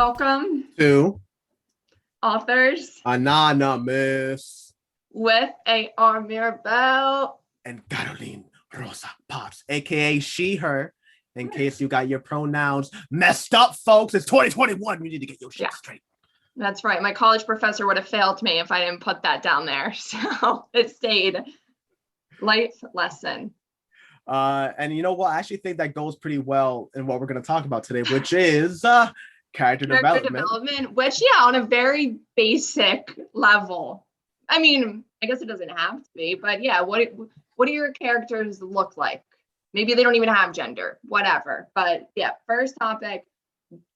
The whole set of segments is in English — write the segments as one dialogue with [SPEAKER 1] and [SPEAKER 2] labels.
[SPEAKER 1] Welcome,
[SPEAKER 2] to
[SPEAKER 1] authors
[SPEAKER 2] Anonymous
[SPEAKER 1] with A.R. Mirabal.
[SPEAKER 2] and Carolyn Rosa Pops, aka she, her. In case you got your pronouns messed up, folks, it's 2021. You need to get your shit straight.
[SPEAKER 1] That's right. My college professor would have failed me if I didn't put that down there. So it stayed. Life lesson.
[SPEAKER 2] And you know what? I actually think that goes pretty well in what we're going to talk about today, which is character development.
[SPEAKER 1] Which, on a very basic level. I mean, I guess it doesn't have to be, but yeah, what do your characters look like? Maybe they don't even have gender, whatever. But yeah, first topic,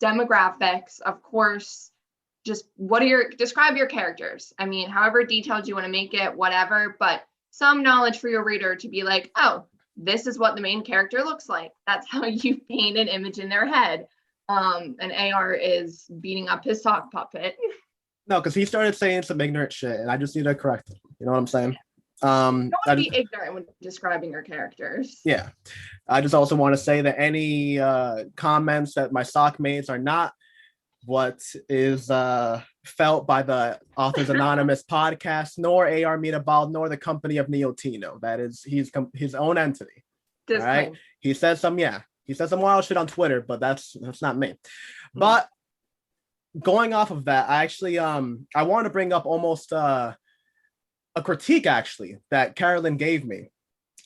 [SPEAKER 1] demographics, of course. Just describe your characters. I mean, however detailed you want to make it, whatever, but some knowledge for your reader to be like, oh, this is what the main character looks like. That's how you paint an image in their head. And AR is beating up his sock puppet.
[SPEAKER 2] No, because he started saying some ignorant shit, and I just need to correct him. You know what I'm saying?
[SPEAKER 1] Don't want to be ignorant when describing your characters.
[SPEAKER 2] Yeah. I just also want to say that any comments that my sock mates are not what is felt by the Authors Anonymous podcast, nor AR Mirabal, nor the company of Neotino. That is, he's his own entity. All right. He says some wild shit on Twitter, but that's not me. But going off of that, I actually I want to bring up almost a critique actually that Carolyn gave me.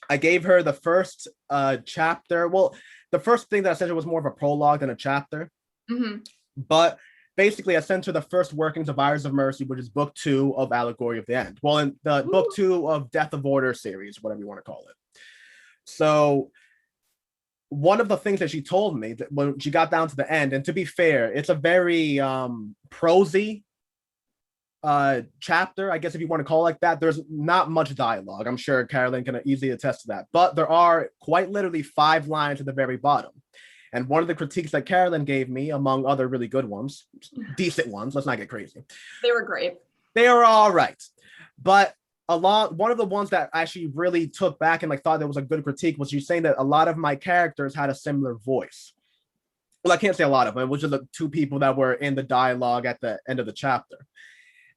[SPEAKER 2] I gave her the first chapter. Well, the first thing that I sent her was more of a prologue than a chapter.
[SPEAKER 1] Mm-hmm.
[SPEAKER 2] But basically, I sent her the first workings of Iris of Mercy, which is book 2 of Allegory of the End. Well, in the book 2 of Death of Order series, whatever you want to call it. So one of the things that she told me that when she got down to the end, and to be fair, it's a very prosy chapter, I guess if you want to call it like that. There's not much dialogue. I'm sure Carolyn can easily attest to that. But there are quite literally 5 lines at the very bottom. And one of the critiques that Carolyn gave me, among other really good ones, decent ones, let's not get crazy.
[SPEAKER 1] They were great.
[SPEAKER 2] They were all right. But one of the ones that actually really took back and thought there was a good critique was you saying that a lot of my characters had a similar voice. Well, I can't say a lot of them, which are the 2 people that were in the dialogue at the end of the chapter.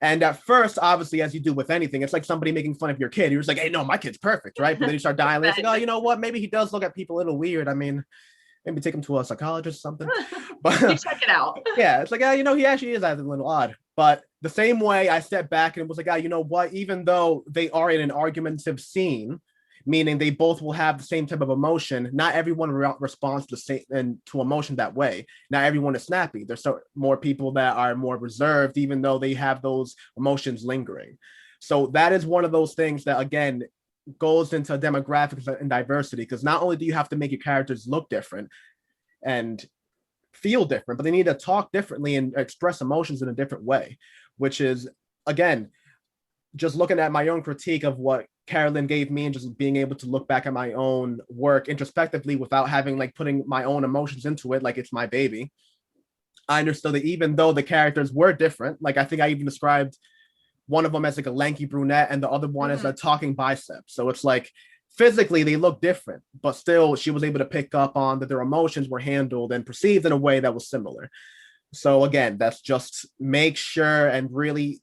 [SPEAKER 2] And at first, obviously, as you do with anything, it's like somebody making fun of your kid. You're just like, hey, no, my kid's perfect, right? But then you start dialing. It's like, oh, you know what? Maybe he does look at people a little weird. I mean, maybe take him to a psychologist or something. But
[SPEAKER 1] you check it out.
[SPEAKER 2] Yeah, it's like, he actually is acting a little odd. But the same way I stepped back and was like, you know what? Even though they are in an argumentative scene, meaning they both will have the same type of emotion, not everyone responds to the same and to emotion that way. Not everyone is snappy. There's more people that are more reserved, even though they have those emotions lingering. So that is one of those things that, again, goes into demographics and diversity, because not only do you have to make your characters look different and feel different, but they need to talk differently and express emotions in a different way, which is, again, just looking at my own critique of what Carolyn gave me and just being able to look back at my own work introspectively without having putting my own emotions into it like it's my baby. I understood that even though the characters were different, I think I even described one of them as a lanky brunette and the other one as a talking bicep. So it's physically they look different, but still she was able to pick up on that their emotions were handled and perceived in a way that was similar. So again, that's just make sure and really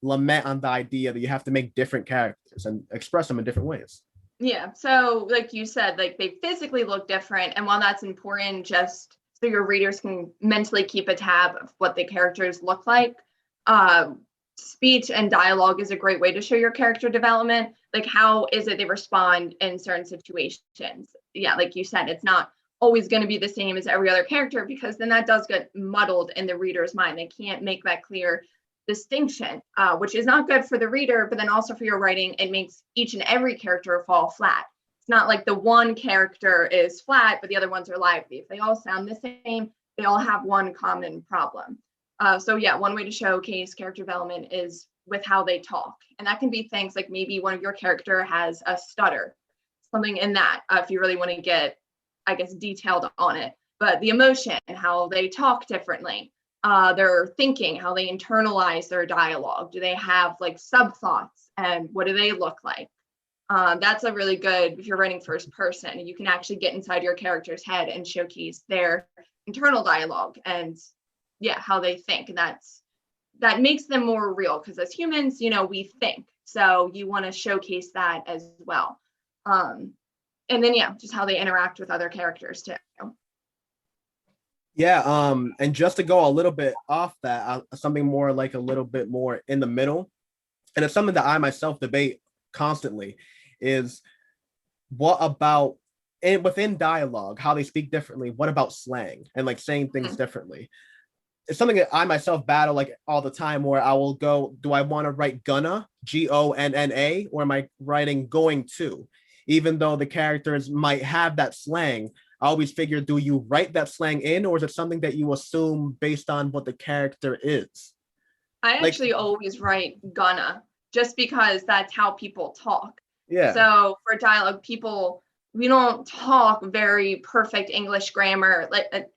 [SPEAKER 2] lament on the idea that you have to make different characters and express them in different ways.
[SPEAKER 1] Yeah. So like you said, they physically look different. And while that's important, just so your readers can mentally keep a tab of what the characters look like, speech and dialogue is a great way to show your character development. How is it they respond in certain situations? Yeah, like you said, it's not always going to be the same as every other character, because then that does get muddled in the reader's mind. They can't make that clear distinction, which is not good for the reader, but then also for your writing, it makes each and every character fall flat. It's not like the one character is flat, but the other ones are lively. If they all sound the same, they all have one common problem. So yeah, one way to showcase character development is with how they talk. And that can be things like maybe one of your character has a stutter, something in that, if you really want to get, I guess, detailed on it. But the emotion and how they talk differently, their thinking, how they internalize their dialogue. Do they have sub-thoughts, and what do they look like? That's a really good, if you're writing first person, you can actually get inside your character's head and showcase their internal dialogue and how they think. And that makes them more real, because as humans, we think. So you want to showcase that as well. And then, just how they interact with other characters too.
[SPEAKER 2] Yeah, and just to go a little bit off that, something more like a little bit more in the middle, and it's something that I myself debate constantly, is what about within dialogue, how they speak differently? What about slang and like saying things differently? It's something that I myself battle like all the time, where I will go, do I want to write gonna, Gonna, or am I writing going to? Even though the characters might have that slang, I always figure, do you write that slang in, or is it something that you assume based on what the character is?
[SPEAKER 1] I actually always write gonna, just because that's how people talk.
[SPEAKER 2] Yeah.
[SPEAKER 1] So for dialogue, we don't talk very perfect English grammar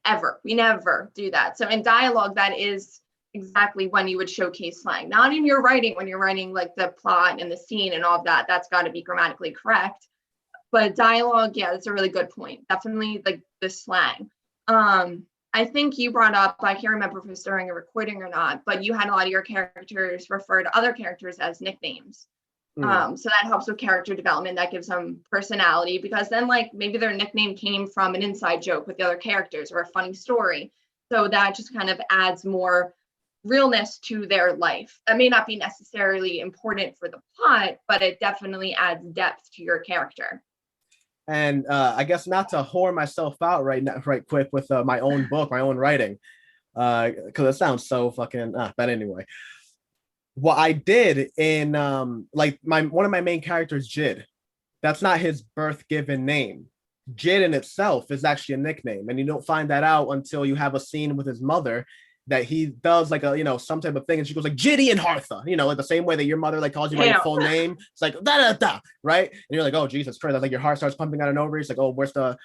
[SPEAKER 1] ever. We never do that. So in dialogue, that is exactly when you would showcase slang. Not in your writing, when you're writing like the plot and the scene and all of that. That's got to be grammatically correct. But dialogue, that's a really good point. Definitely like the slang. I think you brought up, I can't remember if it was during a recording or not, but you had a lot of your characters refer to other characters as nicknames. So that helps with character development. That gives them personality, because then like maybe their nickname came from an inside joke with the other characters or a funny story. So that just kind of adds more realness to their life. That may not be necessarily important for the plot, but it definitely adds depth to your character.
[SPEAKER 2] And I guess not to whore myself out right quick with my own book, my own writing, because it sounds so fucking. But anyway, what I did in like one of my main characters, Jid, that's not his birth given name. Jid in itself is actually a nickname, and you don't find that out until you have a scene with his mother that he does like a some type of thing, and she goes like Jiddy and Hartha, like the same way that your mother like calls you by your full name. It's like da da da, right? And you're like, oh Jesus Christ, that's like your heart starts pumping out of nowhere. It's like, oh, where's the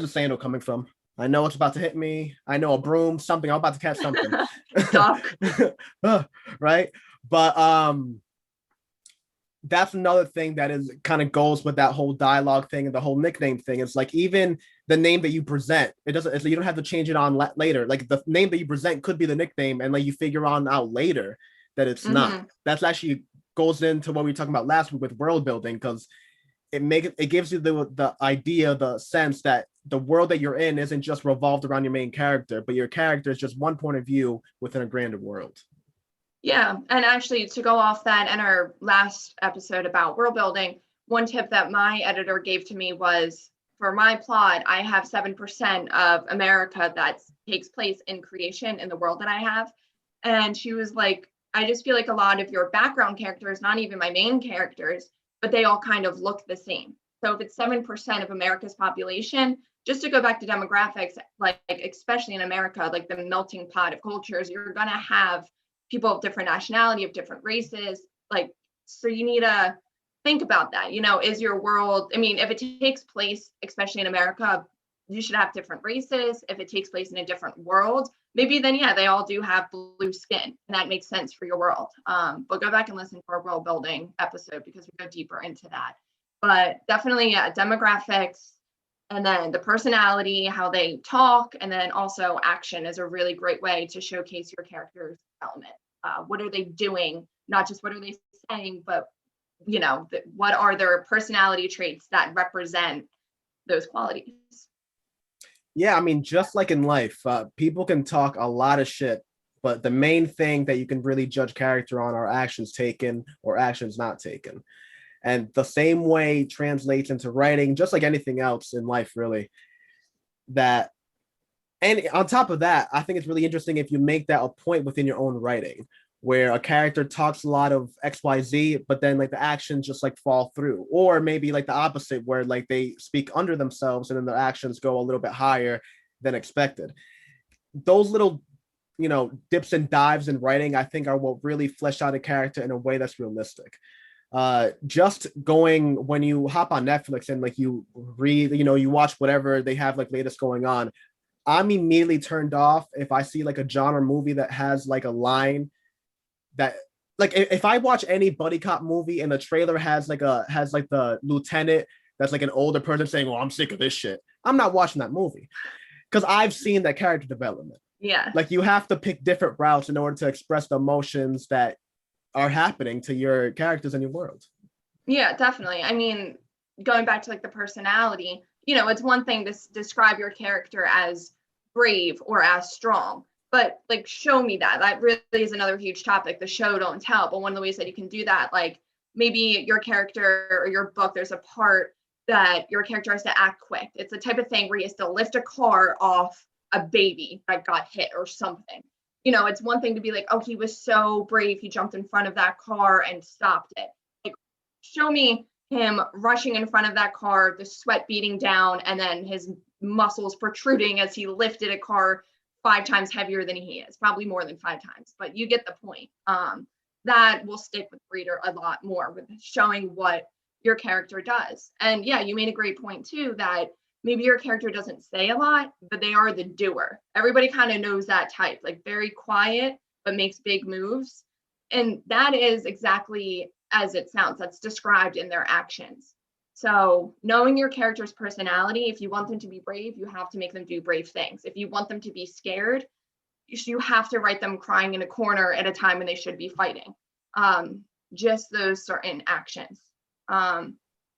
[SPEAKER 2] sandal coming from? I know it's about to hit me. I know a broom, something. I'm about to catch something. Right? But that's another thing that is kind of goes with that whole dialogue thing and the whole nickname thing. It's like even the name that you present, you don't have to change it on later. Like the name that you present could be the nickname, and like you figure out later that it's not. That's actually goes into what we were talking about last week with world building, because it gives you the idea, the sense that the world that you're in isn't just revolved around your main character, but your character is just one point of view within a grander world.
[SPEAKER 1] Yeah, and actually to go off that in our last episode about world building, one tip that my editor gave to me was, for my plot, I have 7% of America that takes place in creation in the world that I have. And she was like, I just feel like a lot of your background characters, not even my main characters, but they all kind of look the same. So if it's 7% of America's population, just to go back to demographics, like especially in America, like the melting pot of cultures, you're going to have people of different nationality, of different races, so you need to think about that. Is your world, if it takes place, especially in America, you should have different races. If it takes place in a different world, maybe then, they all do have blue skin, and that makes sense for your world. But go back and listen to our world building episode, because we go deeper into that. But definitely, demographics, and then the personality, how they talk, and then also action is a really great way to showcase your character's development. What are they doing? Not just what are they saying, but what are their personality traits that represent those qualities?
[SPEAKER 2] Yeah, just like in life, people can talk a lot of shit, but the main thing that you can really judge character on are actions taken or actions not taken. And the same way translates into writing, just like anything else in life, really. And on top of that, I think it's really interesting if you make that a point within your own writing, where a character talks a lot of XYZ, but then like the actions just like fall through. Or maybe like the opposite, where like they speak under themselves and then the actions go a little bit higher than expected. Those little, dips and dives in writing, I think, are what really flesh out a character in a way that's realistic. Just going, when you hop on Netflix and like you read, you watch whatever they have like latest going on, I'm immediately turned off if I see like a genre movie that has like a line that, like, if I watch any buddy cop movie and the trailer has the lieutenant that's like an older person saying, "Oh, I'm sick of this shit," I'm not watching that movie, because I've seen that character development.
[SPEAKER 1] Yeah.
[SPEAKER 2] Like you have to pick different routes in order to express the emotions that are happening to your characters in your world.
[SPEAKER 1] Yeah, definitely. I mean, going back to like the personality, it's one thing to describe your character as brave or as strong, but like show me that. That really is another huge topic, the show don't tell. But one of the ways that you can do that, like maybe your character or your book, there's a part that your character has to act quick. It's the type of thing where he has to lift a car off a baby that got hit or something. It's one thing to be like, oh, he was so brave, he jumped in front of that car and stopped it. Like, show me him rushing in front of that car, the sweat beating down, and then his muscles protruding as he lifted a car 5 times heavier than he is, probably more than 5 times, but you get the point. That will stick with the reader a lot more, with showing what your character does. And yeah, you made a great point too, that maybe your character doesn't say a lot, but they are the doer. Everybody kind of knows that type, like very quiet, but makes big moves. And that is exactly as it sounds. That's described in their actions. So knowing your character's personality, if you want them to be brave, you have to make them do brave things. If you want them to be scared, you have to write them crying in a corner at a time when they should be fighting. Just those certain actions.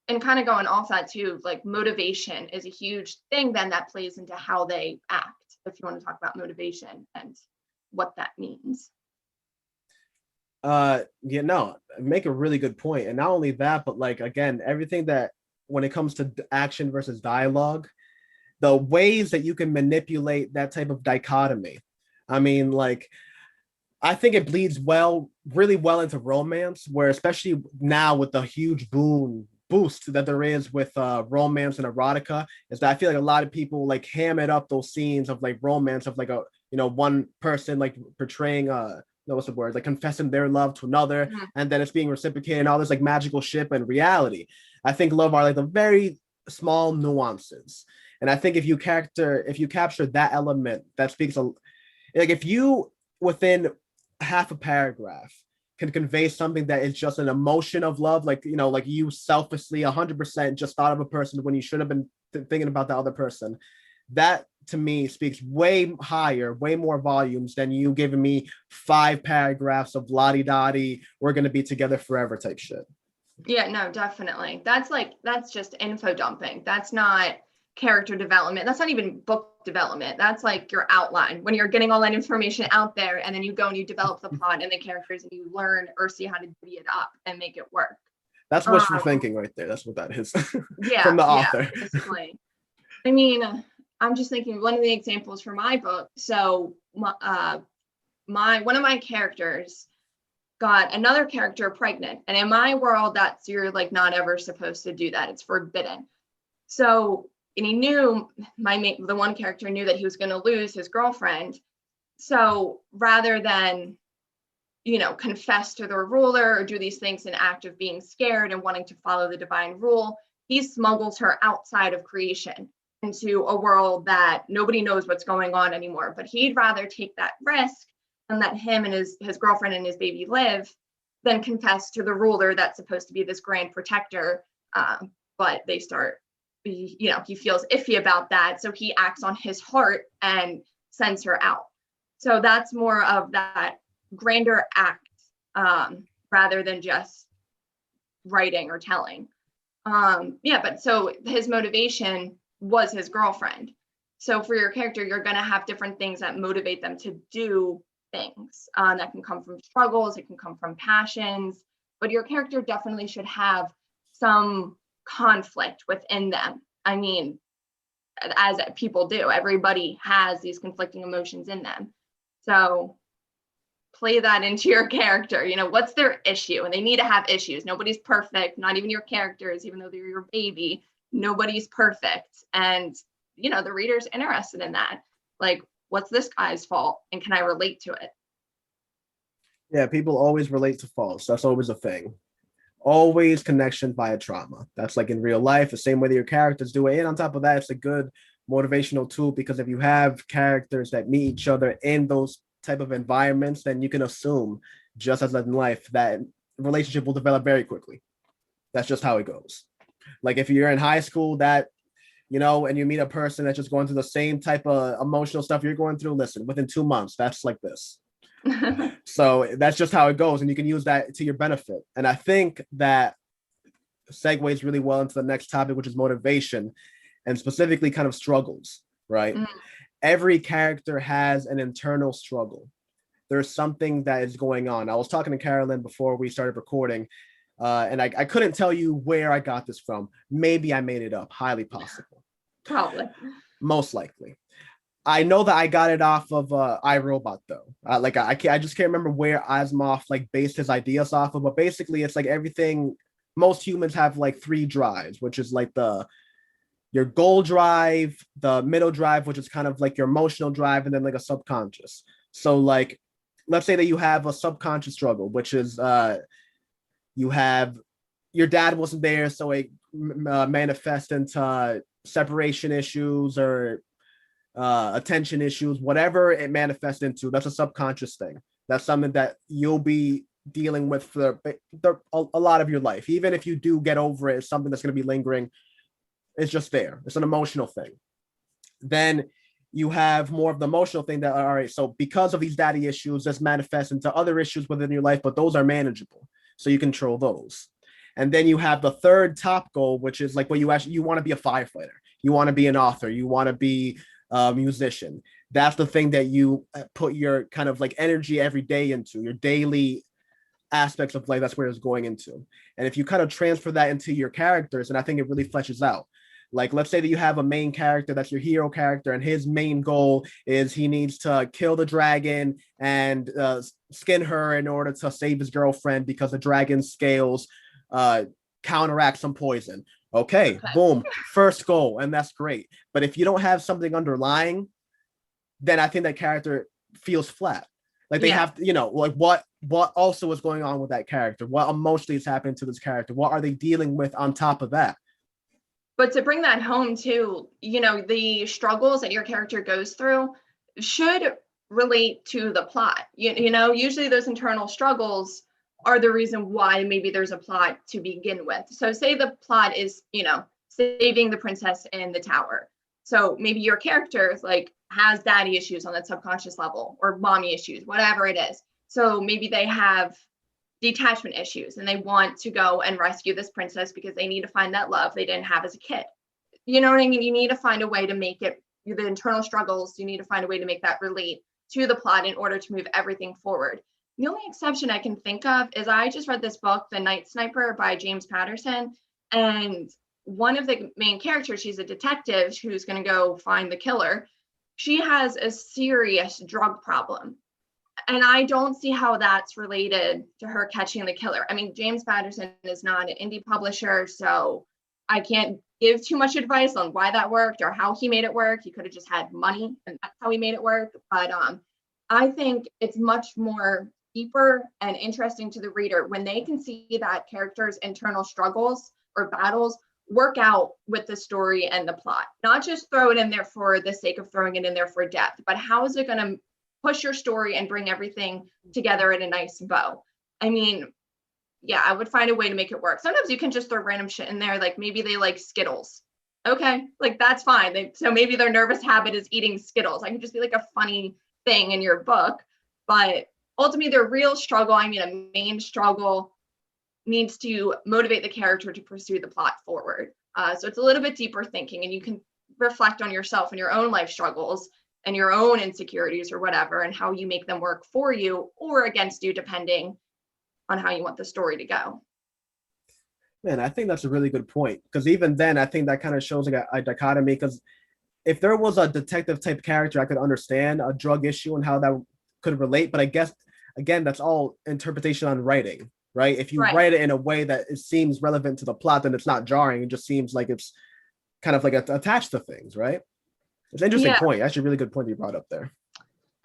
[SPEAKER 1] And kind of going off that too, like motivation is a huge thing then that plays into how they act, if you want to talk about motivation and what that means.
[SPEAKER 2] Make a really good point. And not only that, but like again, everything that when it comes to action versus dialogue, the ways that you can manipulate that type of dichotomy. I mean, like I think it bleeds really well into romance, where especially now with the huge boost that there is with romance and erotica, is that I feel like a lot of people like ham it up those scenes of like romance of like a one person like portraying what's the word, like confessing their love to another, and then it's being reciprocated and all this like magical ship and reality. I think love are like the very small nuances, and I think if you capture that element, that speaks like if you within half a paragraph can convey something that is just an emotion of love, like like you selfishly 100% just thought of a person when you should have been thinking about the other person, that to me speaks way higher, way more volumes than you giving me 5 paragraphs of lottie-dottie, we're going to be together forever type shit.
[SPEAKER 1] Yeah, no, definitely. That's just info dumping. That's not character development. That's not even book development. That's like your outline, when you're getting all that information out there and then you go and you develop the plot and the characters and you learn or see how to divvy it up and make it work.
[SPEAKER 2] That's wishful thinking right there. That's what that is.
[SPEAKER 1] Yeah,
[SPEAKER 2] from the author.
[SPEAKER 1] Basically. I mean, I'm just thinking one of the examples for my book. So one of my characters got another character pregnant, and in my world, that's you're like not ever supposed to do that. It's forbidden. So, and he knew the one character knew that he was going to lose his girlfriend. So rather than confess to the ruler or do these things in act of being scared and wanting to follow the divine rule, he smuggles her outside of creation into a world that nobody knows what's going on anymore. But he'd rather take that risk and let him and his girlfriend and his baby live than confess to the ruler that's supposed to be this grand protector. But they start, he feels iffy about that. So he acts on his heart and sends her out. So that's more of that grander act rather than just writing or telling. But so his motivation was his girlfriend. So for your character, you're going to have different things that motivate them to do things. That can come from struggles, it can come from passions, but your character definitely should have some conflict within them. I mean, as people do, everybody has these conflicting emotions in them. So play that into your character. What's their issue? And they need to have issues. Nobody's perfect, not even your characters, even though they're your baby. Nobody's perfect. And, the reader's interested in that. Like, what's this guy's fault? And can I relate to it?
[SPEAKER 2] Yeah, people always relate to faults. That's always a thing. Always connection via trauma. That's like in real life, the same way that your characters do it. And on top of that, it's a good motivational tool, because if you have characters that meet each other in those type of environments, then you can assume, just as in life, that relationship will develop very quickly. That's just how it goes. Like if you're in high school, that you know, and you meet a person that's just going through the same type of emotional stuff you're going through, listen, within 2 months, that's like this. So that's just how it goes. And you can use that to your benefit. And I think that segues really well into the next topic, which is motivation and specifically kind of struggles, right?
[SPEAKER 1] Mm.
[SPEAKER 2] Every character has an internal struggle. There's something that is going on. I was talking to Carolyn before we started recording, and I couldn't tell you where I got this from. Maybe I made it up, highly possible.
[SPEAKER 1] Probably.
[SPEAKER 2] Most likely. I know that I got it off of iRobot though. I just can't remember where Asimov like based his ideas off of, but basically it's like everything. Most humans have like 3 drives, which is like your goal drive, the middle drive, which is kind of like your emotional drive, and then like a subconscious. So like, let's say that you have a subconscious struggle, which is you have your dad wasn't there, so it manifests into separation issues or attention issues, whatever it manifests into. That's a subconscious thing. That's something that you'll be dealing with for a lot of your life. Even if you do get over it, it's something that's going to be lingering. It's just there. It's an emotional thing. Then you have more of the emotional thing that, all right, so because of these daddy issues, this manifests into other issues within your life, but those are manageable. So you control those. And then you have the third top goal, which is like what you want to be a firefighter. You want to be an author. You want to be a musician. That's the thing that you put your kind of like energy every day into, your daily aspects of life. That's where it's going into. And if you kind of transfer that into your characters, and I think it really fleshes out. Like, let's say that you have a main character that's your hero character, and his main goal is he needs to kill the dragon and skin her in order to save his girlfriend because the dragon's scales counteract some poison. Okay, boom, first goal, and that's great. But if you don't have something underlying, then I think that character feels flat. Like they have to, you know, like what also is going on with that character? What emotionally is happening to this character? What are they dealing with on top of that?
[SPEAKER 1] But to bring that home too, you know, the struggles that your character goes through should relate to the plot. You know, usually those internal struggles are the reason why maybe there's a plot to begin with. So say the plot is, you know, saving the princess in the tower. So maybe your character like has daddy issues on that subconscious level or mommy issues, whatever it is. So maybe they have detachment issues and they want to go and rescue this princess because they need to find that love they didn't have as a kid. You know what I mean? You need to find a way to make it the internal struggles. You need to find a way to make that relate to the plot in order to move everything forward. The only exception I can think of is I just read this book, The Night Sniper by James Patterson. And one of the main characters, she's a detective who's going to go find the killer. She has a serious drug problem. And I don't see how that's related to her catching the killer. I mean, James Patterson is not an indie publisher, so I can't give too much advice on why that worked or how he made it work. He could have just had money and that's how he made it work. But I think it's much more deeper and interesting to the reader when they can see that character's internal struggles or battles work out with the story and the plot. Not just throw it in there for the sake of throwing it in there for depth, but how is it going to push your story and bring everything together in a nice bow. I mean, yeah, I would find a way to make it work. Sometimes you can just throw random shit in there, like maybe they like Skittles. Okay, like that's fine. So maybe their nervous habit is eating Skittles. I can just be like a funny thing in your book. But ultimately, their real struggle, I mean, a main struggle needs to motivate the character to pursue the plot forward. So it's a little bit deeper thinking, and you can reflect on yourself and your own life struggles and your own insecurities or whatever, and how you make them work for you or against you, depending on how you want the story to go.
[SPEAKER 2] Man, I think that's a really good point. Because even then, I think that kind of shows like a dichotomy. Because if there was a detective type character, I could understand a drug issue and how that could relate. But I guess, again, that's all interpretation on writing, right? If you write it in a way that it seems relevant to the plot, then it's not jarring. It just seems like it's kind of like attached to things, right? It's an interesting point. Actually, a really good point you brought up there.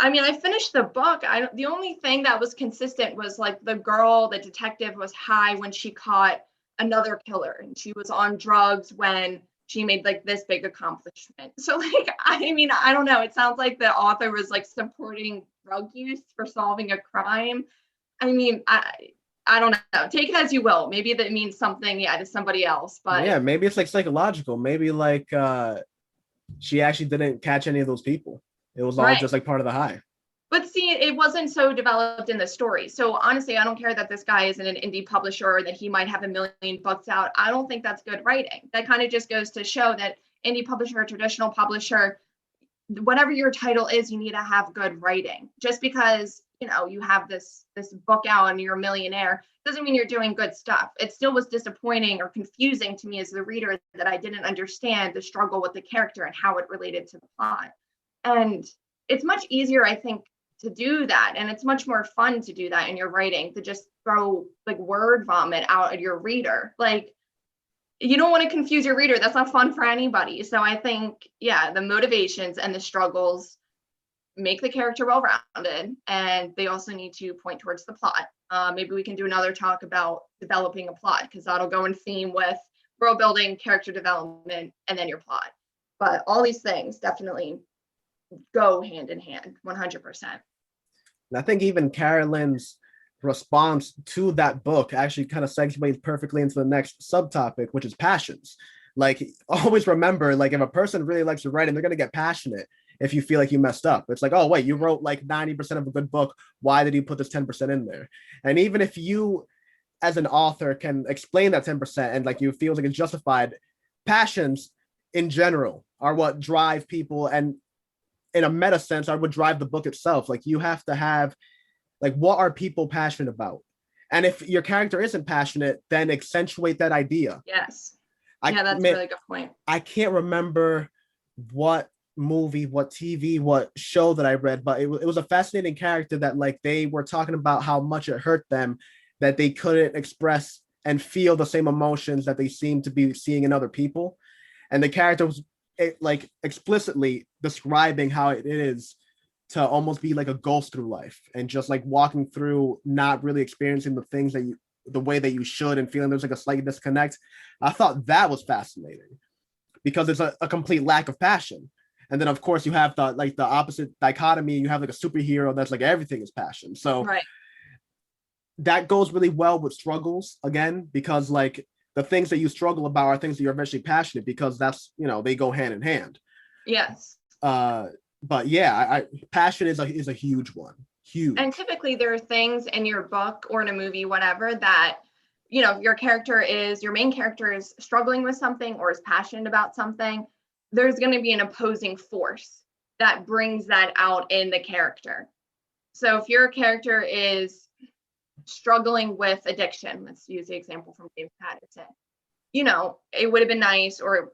[SPEAKER 1] I mean, I finished the book. The only thing that was consistent was like the girl, the detective, was high when she caught another killer, and she was on drugs when she made like this big accomplishment. So like, I mean, I don't know. It sounds like the author was like supporting drug use for solving a crime. I mean, I don't know. Take it as you will. Maybe that means something, yeah, to somebody else. But
[SPEAKER 2] yeah, maybe it's like psychological. Maybe like she actually didn't catch any of those people. It was all
[SPEAKER 1] right.
[SPEAKER 2] just like part of the high.
[SPEAKER 1] But see, it wasn't so developed in the story. So honestly, I don't care that this guy isn't an indie publisher or that he might have a million books out. I don't think that's good writing. That kind of just goes to show that indie publisher, traditional publisher, whatever your title is, you need to have good writing. Just because, you know, you have this book out and you're a millionaire doesn't mean you're doing good stuff. It still was disappointing or confusing to me as the reader that I didn't understand the struggle with the character and how it related to the plot. And it's much easier, I think, to do that, and it's much more fun to do that in your writing, to just throw like word vomit out at your reader. Like, you don't want to confuse your reader. That's not fun for anybody. So I think, yeah, the motivations and the struggles make the character well-rounded, and they also need to point towards the plot. Maybe we can do another talk about developing a plot, because that'll go in theme with world building, character development, and then your plot. But all these things definitely go hand in hand, 100%.
[SPEAKER 2] And I think even Carolyn's response to that book actually kind of segues perfectly into the next subtopic, which is passions. Like, always remember, like, if a person really likes your writing, they're going to get passionate if you feel like you messed up. It's like, oh, wait, you wrote like 90% of a good book. Why did you put this 10% in there? And even if you, as an author, can explain that 10% and like you feel like it's justified, passions in general are what drive people, and in a meta sense are what drive the book itself. Like, you have to have, like, what are people passionate about? And if your character isn't passionate, then accentuate that idea.
[SPEAKER 1] Yes. Yeah, that's a really good point.
[SPEAKER 2] I can't remember what movie, what TV, what show that I read, but it was a fascinating character that, like, they were talking about how much it hurt them that they couldn't express and feel the same emotions that they seemed to be seeing in other people. And the character was like explicitly describing how it is to almost be like a ghost through life and just like walking through, not really experiencing the things that you, the way that you should, and feeling there's like a slight disconnect. I thought that was fascinating because it's a complete lack of passion. And then of course you have the like the opposite dichotomy. You have like a superhero that's like everything is passion. So
[SPEAKER 1] right.
[SPEAKER 2] That goes really well with struggles again, because like the things that you struggle about are things that you're eventually passionate, because that's, you know, they go hand in hand.
[SPEAKER 1] Yes.
[SPEAKER 2] But yeah, passion is a huge one. Huge.
[SPEAKER 1] And typically there are things in your book or in a movie, whatever, that, you know, your main character is struggling with something or is passionate about something. There's going to be an opposing force that brings that out in the character. So if your character is struggling with addiction, let's use the example from James Patterson, you know, it would have been nice, or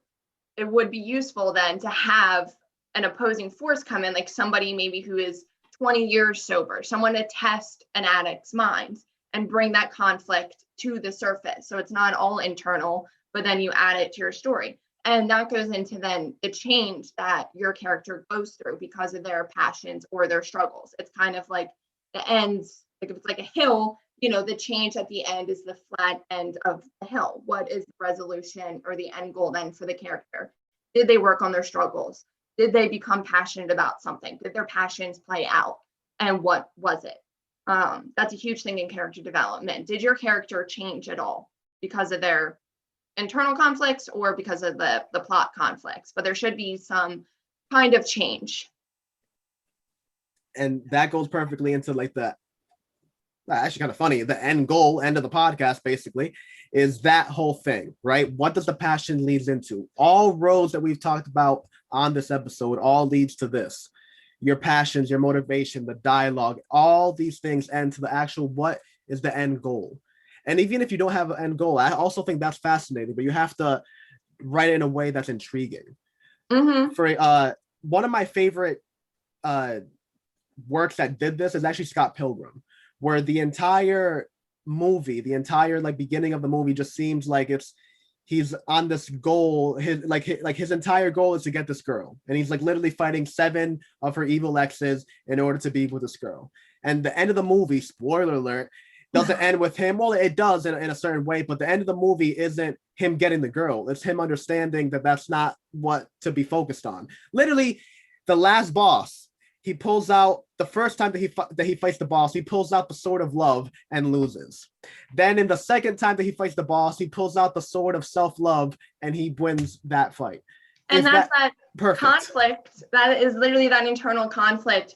[SPEAKER 1] it would be useful then to have an opposing force come in, like somebody maybe who is 20 years sober, someone to test an addict's mind and bring that conflict to the surface. So it's not all internal, but then you add it to your story. And that goes into then the change that your character goes through because of their passions or their struggles. It's kind of like the ends, like if it's like a hill, you know, the change at the end is the flat end of the hill. What is the resolution or the end goal then for the character? Did they work on their struggles? Did they become passionate about something? Did their passions play out? And what was it? That's a huge thing in character development. Did your character change at all because of their internal conflicts or because of the plot conflicts? But there should be some kind of change.
[SPEAKER 2] And that goes perfectly into like actually kind of funny, the end of the podcast basically is that whole thing, right? What does the passion leads into? All roads that we've talked about on this episode all leads to this. Your passions, your motivation, the dialogue, all these things end to the actual what is the end goal. And even if you don't have an end goal, I also think that's fascinating, but you have to write it in a way that's intriguing.
[SPEAKER 1] Mm-hmm.
[SPEAKER 2] For one of my favorite works that did this is actually Scott Pilgrim, where the entire movie, the entire like beginning of the movie just seems like he's on this goal. His entire goal is to get this girl, and he's like literally fighting 7 of her evil exes in order to be with this girl. And the end of the movie, spoiler alert, doesn't end with him. Well, it does in a certain way, but the end of the movie isn't him getting the girl. It's him understanding that that's not what to be focused on. Literally, the last boss, he pulls out the first time that he fights the boss, he pulls out the sword of love and loses. Then in the second time that he fights the boss, he pulls out the sword of self-love and he wins that fight.
[SPEAKER 1] And that's that conflict. That is literally that internal conflict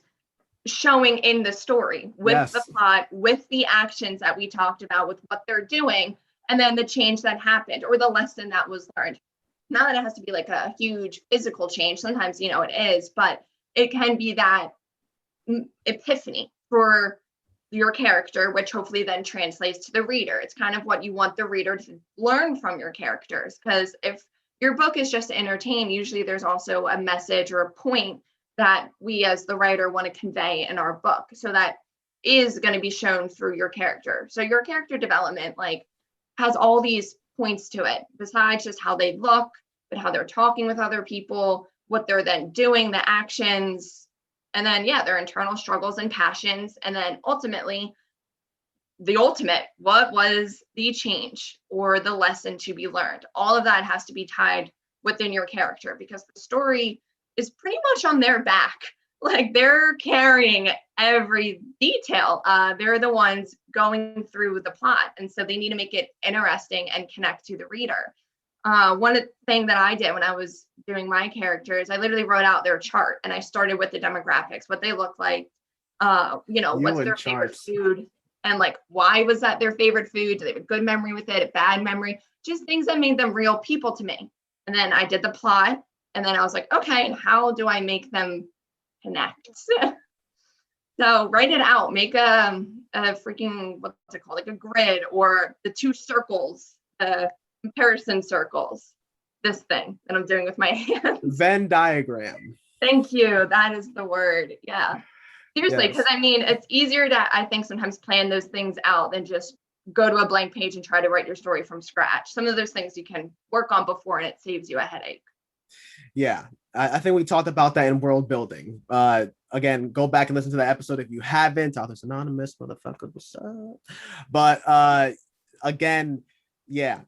[SPEAKER 1] showing in the story with the plot, with the actions that we talked about, with what they're doing, and then the change that happened or the lesson that was learned. Not that it has to be like a huge physical change. Sometimes, you know, it is, but it can be that epiphany for your character, which hopefully then translates to the reader. It's kind of what you want the reader to learn from your characters, because if your book is just to entertain, usually there's also a message or a point that we as the writer want to convey in our book. So that is going to be shown through your character. So your character development like has all these points to it, besides just how they look, but how they're talking with other people, what they're then doing, the actions, and then, yeah, their internal struggles and passions. And then ultimately, the ultimate, what was the change or the lesson to be learned? All of that has to be tied within your character, because the story is pretty much on their back. Like they're carrying every detail. They're the ones going through the plot. And so they need to make it interesting and connect to the reader. One thing that I did when I was doing my characters, I literally wrote out their chart and I started with the demographics, what they look like, what's their favorite food, and like, why was that their favorite food? Do they have a good memory with it, a bad memory? Just things that made them real people to me. And then I did the plot, and then I was like, okay, and how do I make them connect? So write it out, make a freaking, what's it called? Like a grid or the two circles, comparison circles, this thing that I'm doing with my hands.
[SPEAKER 2] Venn diagram.
[SPEAKER 1] Thank you. That is the word. Yeah. Seriously, because I mean, it's easier to, I think, sometimes plan those things out than just go to a blank page and try to write your story from scratch. Some of those things you can work on before and it saves you a headache.
[SPEAKER 2] Yeah, I think we talked about that in world building. Again, go back and listen to that episode if you haven't. Authors Anonymous, motherfucker, what's up? But again, yeah,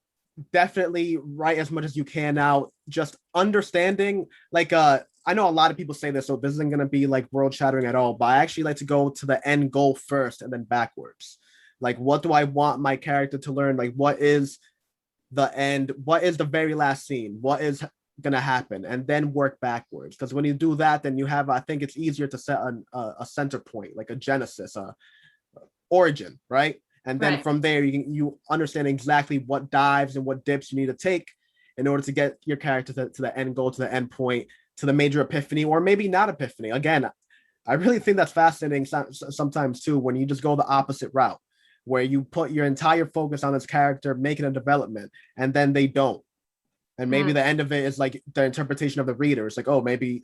[SPEAKER 2] definitely write as much as you can out. Just understanding, like, I know a lot of people say this, so this isn't going to be like world shattering at all, but I actually like to go to the end goal first and then backwards. Like, what do I want my character to learn? Like, what is the end? What is the very last scene? What is going to happen? And then work backwards. Because when you do that, then you have, I think it's easier to set a center point, like a genesis, a origin, right? And then from there, you understand exactly what dives and what dips you need to take in order to get your character to the end goal, to the end point, to the major epiphany, or maybe not epiphany. Again, I really think that's fascinating sometimes too, when you just go the opposite route, where you put your entire focus on this character, making a development, and then they don't. And maybe the end of it is like the interpretation of the reader. It's like, oh, maybe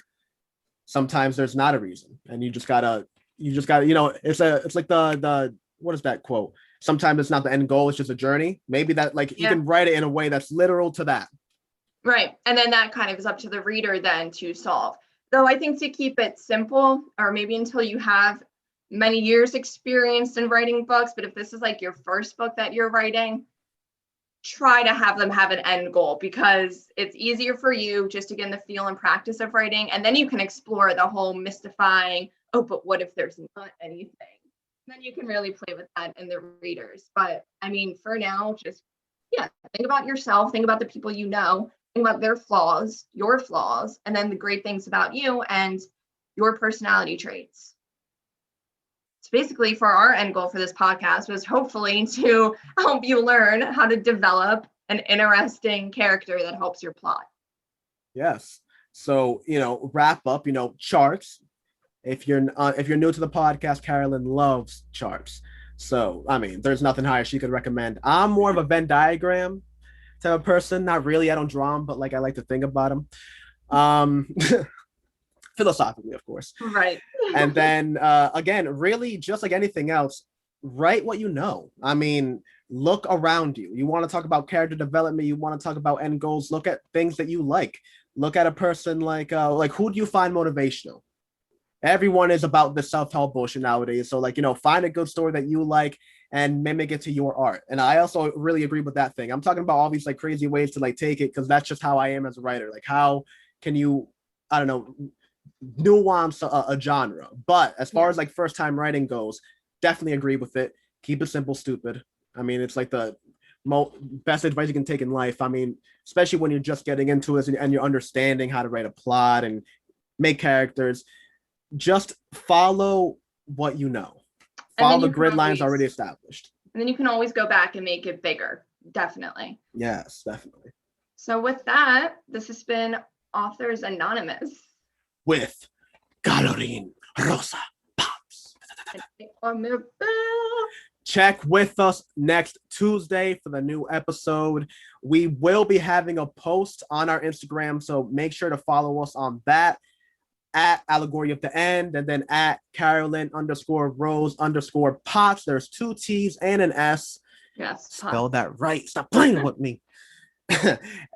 [SPEAKER 2] sometimes there's not a reason. And you just gotta, it's like the what is that quote? Sometimes it's not the end goal, it's just a journey. Maybe that, like, you can write it in a way that's literal to that.
[SPEAKER 1] Right. And then that kind of is up to the reader then to solve. Though I think to keep it simple, or maybe until you have many years experience in writing books, but if this is like your first book that you're writing, try to have them have an end goal, because it's easier for you just to get in the feel and practice of writing. And then you can explore the whole mystifying, oh, but what if there's not anything? Then you can really play with that in the readers. But I mean, for now, just, think about yourself, think about the people you know, think about their flaws, your flaws, and then the great things about you and your personality traits. So basically, for our end goal for this podcast was hopefully to help you learn how to develop an interesting character that helps your plot.
[SPEAKER 2] Yes. So, wrap up, charts. If you're new to the podcast, Carolyn loves charts. So, I mean, there's nothing higher she could recommend. I'm more of a Venn diagram type of person. Not really. I don't draw them, but like I like to think about them. Philosophically, of course.
[SPEAKER 1] Right.
[SPEAKER 2] And then again, really just like anything else, write what you know. I mean, look around you. You want to talk about character development, you want to talk about end goals, look at things that you like. Look at a person like who do you find motivational? Everyone is about the self-help bullshit nowadays. So, like, find a good story that you like and mimic it to your art. And I also really agree with that thing. I'm talking about all these like crazy ways to like take it, because that's just how I am as a writer. Like, how can you, I don't know, nuance a genre. But as far as like first time writing goes, definitely agree with it. Keep it simple, stupid. I mean, it's like the best advice you can take in life. I mean, especially when you're just getting into it and you're understanding how to write a plot and make characters. Just follow what you know. Follow the grid lines already established.
[SPEAKER 1] And then you can always go back and make it bigger. Definitely.
[SPEAKER 2] Yes, definitely.
[SPEAKER 1] So with that, this has been Authors Anonymous
[SPEAKER 2] with Carolyn Rosa Pops. Check with us next Tuesday for the new episode. We will be having a post on our Instagram, so make sure to follow us on that at Allegory of the End, and then at Carolyn_Rose_Potts. There's 2 T's and an S.
[SPEAKER 1] Yes.
[SPEAKER 2] Spell that right. Stop playing with me.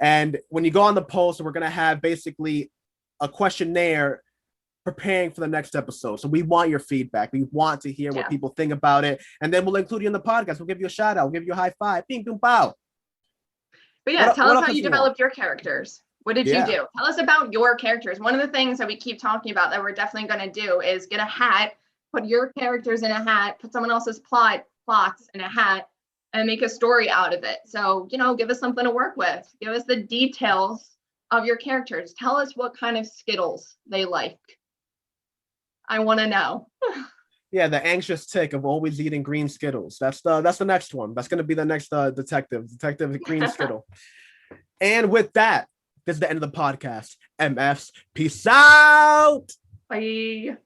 [SPEAKER 2] And when you go on the post, we're going to have basically a questionnaire preparing for the next episode. So we want your feedback. We want to hear what people think about it. And then we'll include you in the podcast. We'll give you a shout out. We'll give you a high five. Bing, boom, bow.
[SPEAKER 1] But yeah, tell us how you developed your characters. What did you do? Tell us about your characters. One of the things that we keep talking about that we're definitely going to do is get a hat, put your characters in a hat, put someone else's plots in a hat, and make a story out of it. So, give us something to work with. Give us the details of your characters. Tell us what kind of Skittles they like. I want to know.
[SPEAKER 2] Yeah, the anxious tick of always eating green Skittles. That's the next one. That's going to be the next Detective Green Skittle. And with that, this is the end of the podcast. MFs, peace out.
[SPEAKER 1] Bye.